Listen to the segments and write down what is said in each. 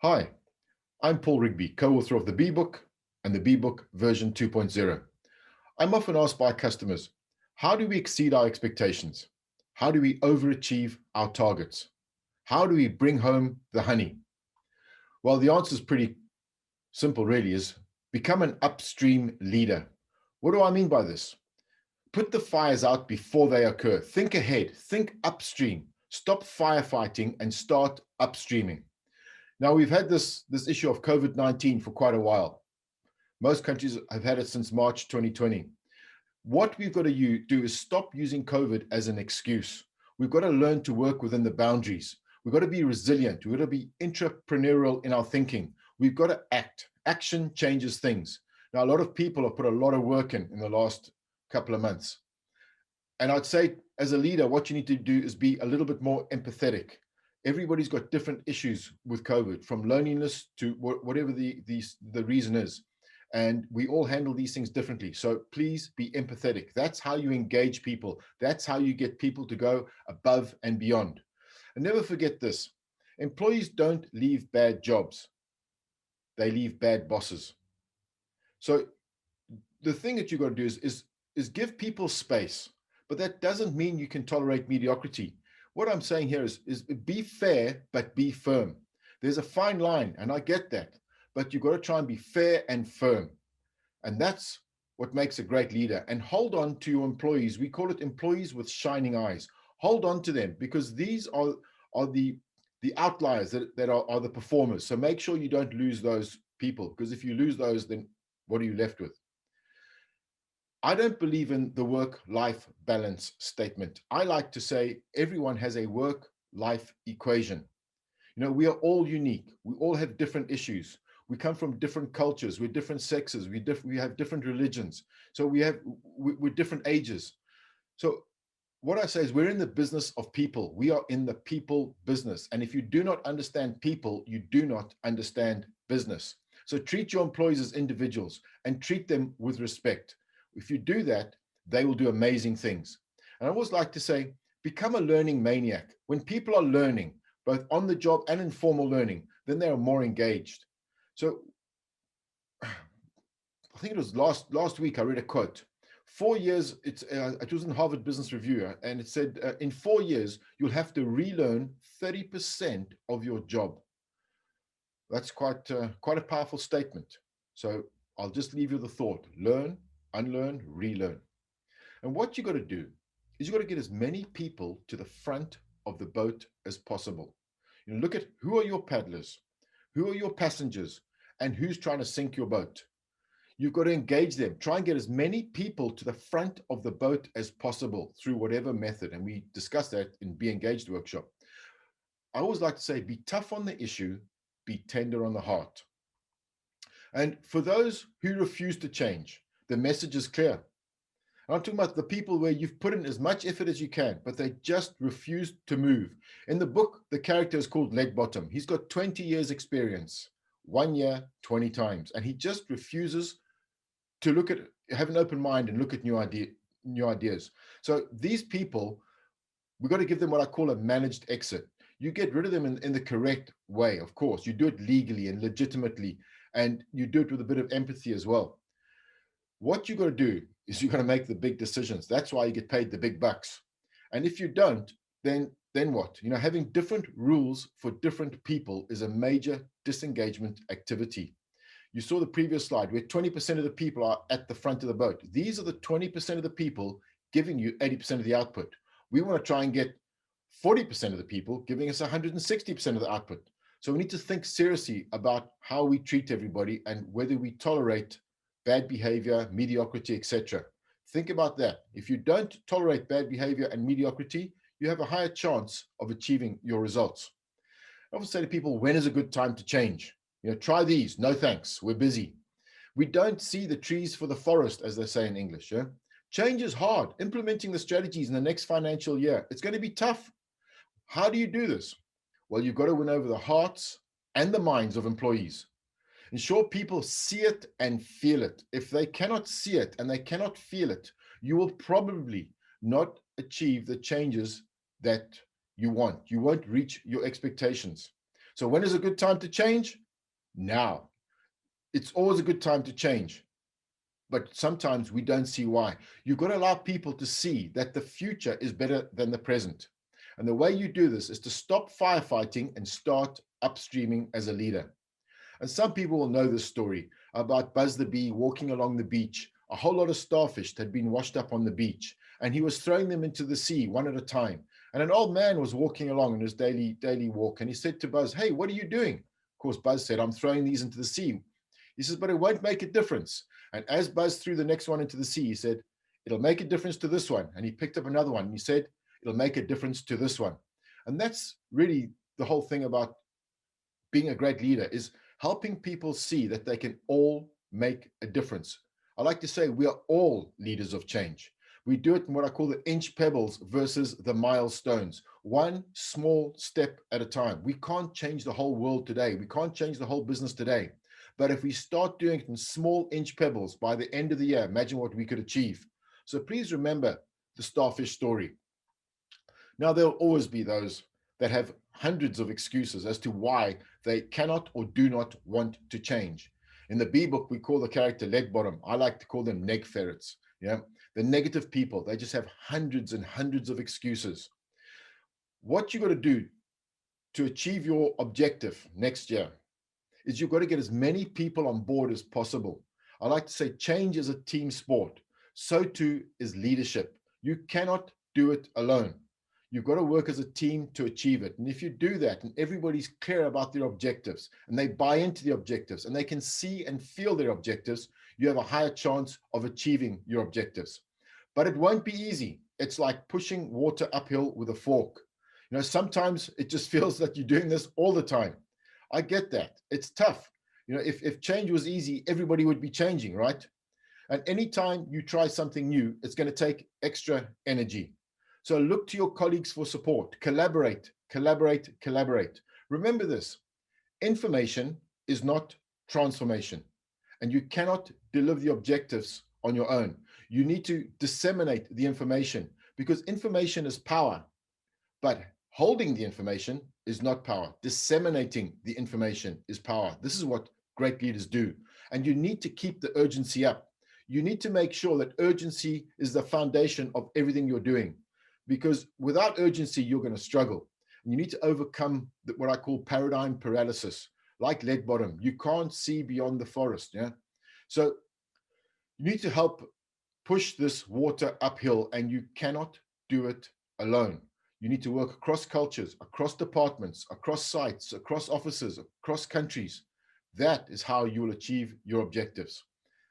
Hi, I'm Paul Rigby, co-author of the B-Book and the B-Book version 2.0. I'm often asked by customers, how do we exceed our expectations? How do we overachieve our targets? How do we bring home the honey? Well, the answer is pretty simple, really, is become an upstream leader. What do I mean by this? Put the fires out before they occur. Think ahead, think upstream. Stop firefighting and start upstreaming. Now, we've had this issue of COVID-19 for quite a while. Most countries have had it since March 2020. What we've got to do is stop using COVID as an excuse. We've got to learn to work within the boundaries. We've got to be resilient. We've got to be entrepreneurial in our thinking. We've got to act. Action changes things. Now, a lot of people have put a lot of work in the last couple of months. And I'd say, as a leader, what you need to do is be a little bit more empathetic. Everybody's got different issues with COVID, from loneliness to whatever the reason is. And we all handle these things differently. So please be empathetic. That's how you engage people. That's how you get people to go above and beyond. And never forget this. Employees don't leave bad jobs. They leave bad bosses. So the thing that you've got to do is give people space. But that doesn't mean you can tolerate mediocrity. What I'm saying here is be fair, but be firm. There's a fine line, and I get that. But you've got to try and be fair and firm. And that's what makes a great leader. And hold on to your employees. We call it employees with shining eyes. Hold on to them, because these are the outliers that are the performers. So make sure you don't lose those people, because if you lose those, then what are you left with? I don't believe in the work-life balance statement. I like to say everyone has a work-life equation. You know, we are all unique. We all have different issues. We come from different cultures. We're different sexes. We have different religions. So we're different ages. So what I say is we're in the business of people. We are in the people business. And if you do not understand people, you do not understand business. So treat your employees as individuals and treat them with respect. If you do that, they will do amazing things. And I always like to say, become a learning maniac. When people are learning, both on the job and informal learning, then they are more engaged. So I think it was last week I read a quote. 4 years, it was in Harvard Business Review, and it said, in 4 years, you'll have to relearn 30% of your job. That's quite a powerful statement. So I'll just leave you the thought: learn, unlearn, relearn. And what you got to do is you got to get as many people to the front of the boat as possible. You know, look at who are your paddlers, who are your passengers, and who's trying to sink your boat. You've got to engage them. Try and get as many people to the front of the boat as possible through whatever method. And we discussed that in Be Engaged workshop. I always like to say, be tough on the issue, be tender on the heart. And for those who refuse to change, the message is clear. And I'm talking about the people where you've put in as much effort as you can, but they just refuse to move. In the book, the character is called Leg Bottom. He's got 20 years experience, 1 year, 20 times. And he just refuses to have an open mind and look at new ideas. So these people, we've got to give them what I call a managed exit. You get rid of them in the correct way, of course. You do it legally and legitimately, and you do it with a bit of empathy as well. What you got to do is you got to make the big decisions. That's why you get paid the big bucks. And if you don't, then what? You know, having different rules for different people is a major disengagement activity. You saw the previous slide where 20% of the people are at the front of the boat. These are the 20% of the people giving you 80% of the output. We want to try and get 40% of the people giving us 160% of the output. So we need to think seriously about how we treat everybody and whether we tolerate bad behavior, mediocrity, etc. Think about that. If you don't tolerate bad behavior and mediocrity, you have a higher chance of achieving your results. I often say to people, when is a good time to change? You know, try these. No thanks. We're busy. We don't see the trees for the forest, as they say in English. Yeah? Change is hard. Implementing the strategies in the next financial year, it's going to be tough. How do you do this? Well, you've got to win over the hearts and the minds of employees. Ensure people see it and feel it. If they cannot see it and they cannot feel it, you will probably not achieve the changes that you want. You won't reach your expectations. So when is a good time to change? Now. It's always a good time to change, but sometimes we don't see why. You've got to allow people to see that the future is better than the present. And the way you do this is to stop firefighting and start upstreaming as a leader. And some people will know this story about Buzz the Bee walking along the beach. A whole lot of starfish had been washed up on the beach, and he was throwing them into the sea one at a time. And an old man was walking along on his daily walk, and he said to Buzz, "Hey, what are you doing?" Of course, Buzz said, "I'm throwing these into the sea." He says, "But it won't make a difference." And as Buzz threw the next one into the sea, he said, "It'll make a difference to this one." And he picked up another one, and he said, "It'll make a difference to this one." And that's really the whole thing about being a great leader, is helping people see that they can all make a difference. I like to say we are all leaders of change. We do it in what I call the inch pebbles versus the milestones, one small step at a time. We can't change the whole world today. We can't change the whole business today. But if we start doing it in small inch pebbles, by the end of the year, imagine what we could achieve. So please remember the starfish story. Now, there'll always be those that have hundreds of excuses as to why they cannot or do not want to change. In the B book, we call the character leg bottom. I like to call them neg ferrets. Yeah, the negative people, they just have hundreds and hundreds of excuses. What you got to do to achieve your objective next year is you've got to get as many people on board as possible. I like to say change is a team sport. So too is leadership. You cannot do it alone. You've got to work as a team to achieve it. And if you do that and everybody's clear about their objectives and they buy into the objectives and they can see and feel their objectives, you have a higher chance of achieving your objectives. But it won't be easy. It's like pushing water uphill with a fork. Sometimes it just feels like you're doing this all the time. I get that. It's tough. If change was easy, everybody would be changing, right? And anytime you try something new, it's going to take extra energy. So look to your colleagues for support. Collaborate, collaborate, collaborate. Remember this: information is not transformation, and you cannot deliver the objectives on your own. You need to disseminate the information, because information is power, but holding the information is not power. Disseminating the information is power. This is what great leaders do. And you need to keep the urgency up. You need to make sure that urgency is the foundation of everything you're doing, because without urgency, you're going to struggle. And you need to overcome what I call paradigm paralysis, like leg bottom. You can't see beyond the forest. Yeah. So you need to help push this water uphill, and you cannot do it alone. You need to work across cultures, across departments, across sites, across offices, across countries. That is how you will achieve your objectives.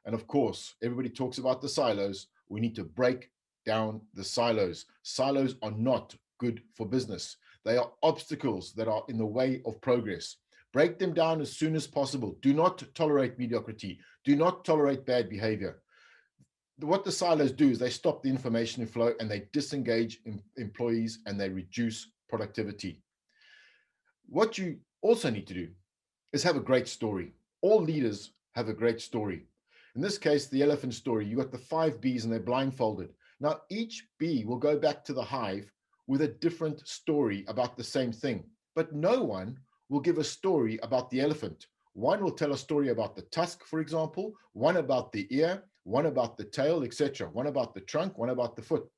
And of course, everybody talks about the silos. We need to break down the silos. Silos are not good for business. They are obstacles that are in the way of progress. Break them down as soon as possible. Do not tolerate mediocrity. Do not tolerate bad behavior. What the silos do is they stop the information flow and they disengage employees and they reduce productivity. What you also need to do is have a great story. All leaders have a great story. In this case, the elephant story, you got the 5 bees and they're blindfolded. Now, each bee will go back to the hive with a different story about the same thing, but no one will give a story about the elephant. One will tell a story about the tusk, for example, one about the ear, one about the tail, etc., one about the trunk, one about the foot.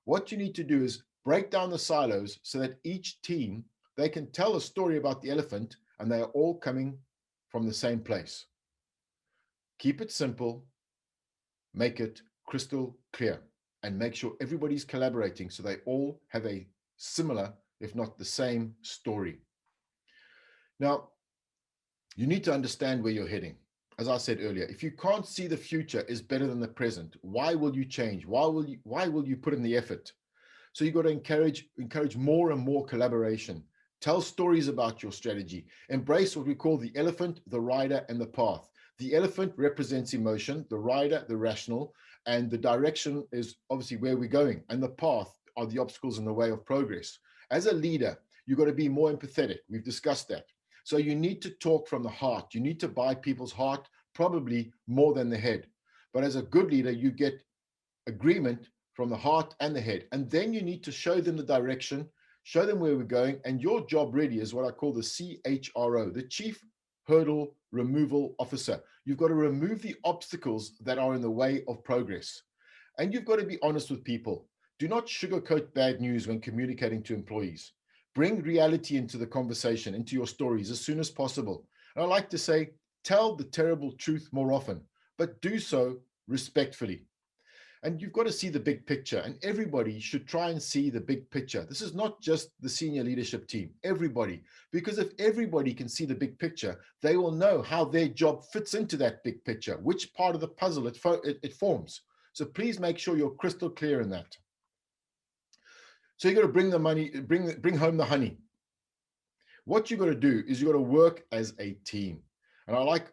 What you need to do is break down the silos so that each team, they can tell a story about the elephant and they are all coming from the same place. Keep it simple, make it crystal clear, and make sure everybody's collaborating so they all have a similar, if not the same, story. Now, you need to understand where you're heading. As I said earlier, if you can't see the future is better than the present, why will you change? Why will you put in the effort? So you've got to encourage more and more collaboration. Tell stories about your strategy. Embrace what we call the elephant, the rider, and the path. The elephant represents emotion, the rider, the rational, and the direction is obviously where we're going. And the path are the obstacles in the way of progress. As a leader, you've got to be more empathetic. We've discussed that. So you need to talk from the heart. You need to buy people's heart, probably more than the head. But as a good leader, you get agreement from the heart and the head. And then you need to show them the direction, show them where we're going, and your job really is what I call the CHRO, the Chief Hurdle Removal Officer. You've got to remove the obstacles that are in the way of progress. And you've got to be honest with people. Do not sugarcoat bad news when communicating to employees. Bring reality into the conversation, into your stories as soon as possible. And I like to say, tell the terrible truth more often, but do so respectfully. And you've got to see the big picture, and everybody should try and see the big picture. This is not just the senior leadership team, everybody, because if everybody can see the big picture, they will know how their job fits into that big picture, which part of the puzzle it forms. So please make sure you're crystal clear in that. So you got to bring the money, bring home the honey. What you got to do is you got to work as a team. And I like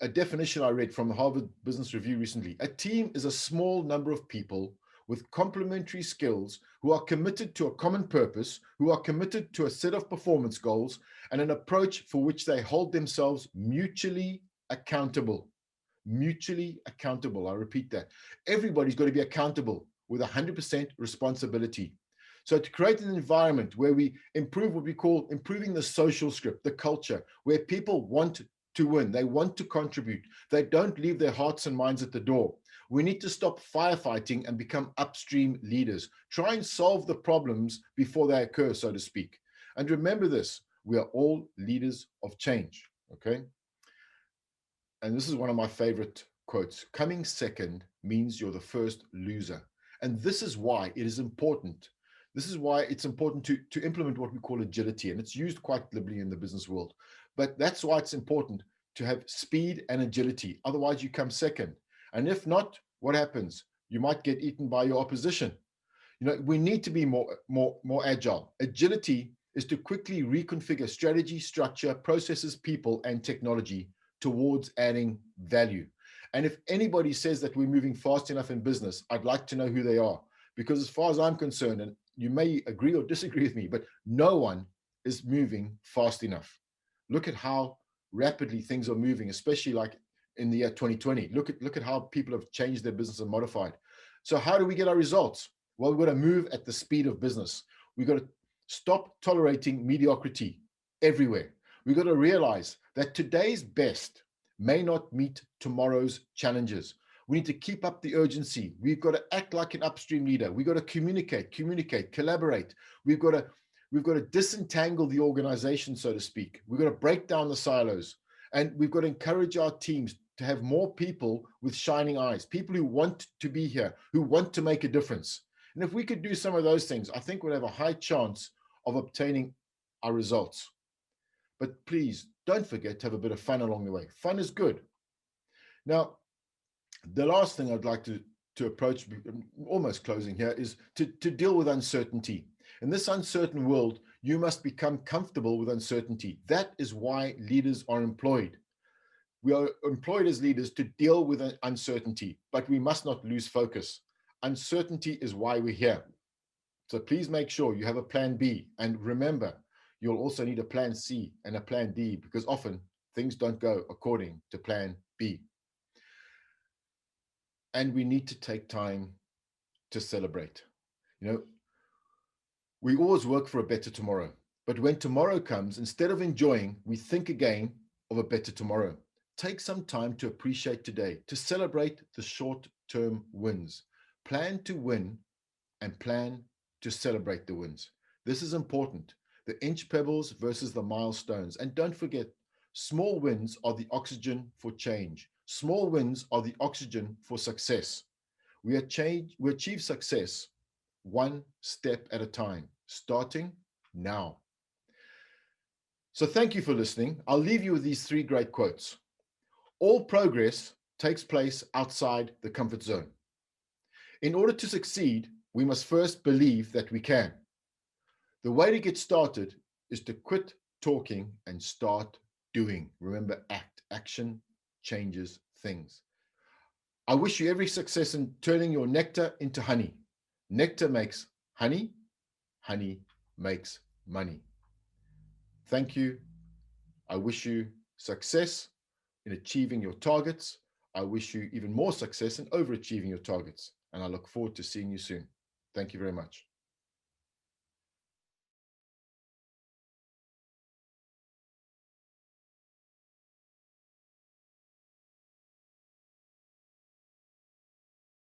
a definition I read from the Harvard Business Review recently. A team is a small number of people with complementary skills who are committed to a common purpose, who are committed to a set of performance goals, and an approach for which they hold themselves mutually accountable. Mutually accountable. I repeat that. Everybody's got to be accountable with 100% responsibility. So to create an environment where we improve what we call improving the social script, the culture, where people want to win, they want to contribute, they don't leave their hearts and minds at the door. We need to stop firefighting and become upstream leaders. Try and solve the problems before they occur, so to speak. And remember this, we are all leaders of change, okay? And this is one of my favorite quotes. Coming second means you're the first loser. And this is why it is important. This is why it's important to implement what we call agility. And it's used quite liberally in the business world. But that's why it's important to have speed and agility. Otherwise, you come second. And if not, what happens? You might get eaten by your opposition. You know, we need to be more agile. Agility is to quickly reconfigure strategy, structure, processes, people, and technology towards adding value. And if anybody says that we're moving fast enough in business, I'd like to know who they are. Because as far as I'm concerned, and you may agree or disagree with me, but no one is moving fast enough. Look at how rapidly things are moving, especially like in the year 2020. Look at how people have changed their business and modified. So how do we get our results? Well, we've got to move at the speed of business. We've got to stop tolerating mediocrity everywhere. We've got to realize that today's best may not meet tomorrow's challenges. We need to keep up the urgency. We've got to act like an upstream leader. We've got to communicate, collaborate. We've got to disentangle the organization, so to speak. We've got to break down the silos. And we've got to encourage our teams to have more people with shining eyes, people who want to be here, who want to make a difference. And if we could do some of those things, I think we'll have a high chance of obtaining our results. But please don't forget to have a bit of fun along the way. Fun is good. Now, the last thing I'd like to approach, almost closing here, is to deal with uncertainty. In this uncertain world, you must become comfortable with uncertainty. That is why leaders are employed. We are employed as leaders to deal with uncertainty, but we must not lose focus. Uncertainty is why we're here. So please make sure you have a plan B. And remember, you'll also need a plan C and a plan D, because often things don't go according to plan B. And we need to take time to celebrate. You know, we always work for a better tomorrow. But when tomorrow comes, instead of enjoying, we think again of a better tomorrow. Take some time to appreciate today, to celebrate the short-term wins. Plan to win and plan to celebrate the wins. This is important. The inch pebbles versus the milestones. And don't forget, small wins are the oxygen for change. Small wins are the oxygen for success. We achieve success one step at a time, starting now. So thank you for listening. I'll leave you with these three great quotes. All progress takes place outside the comfort zone. In order to succeed, we must first believe that we can. The way to get started is to quit talking and start doing. Remember, act. Action changes things. I wish you every success in turning your nectar into honey. Nectar makes honey. Honey makes money. Thank you. I wish you success in achieving your targets. I wish you even more success in overachieving your targets. And I look forward to seeing you soon. Thank you very much.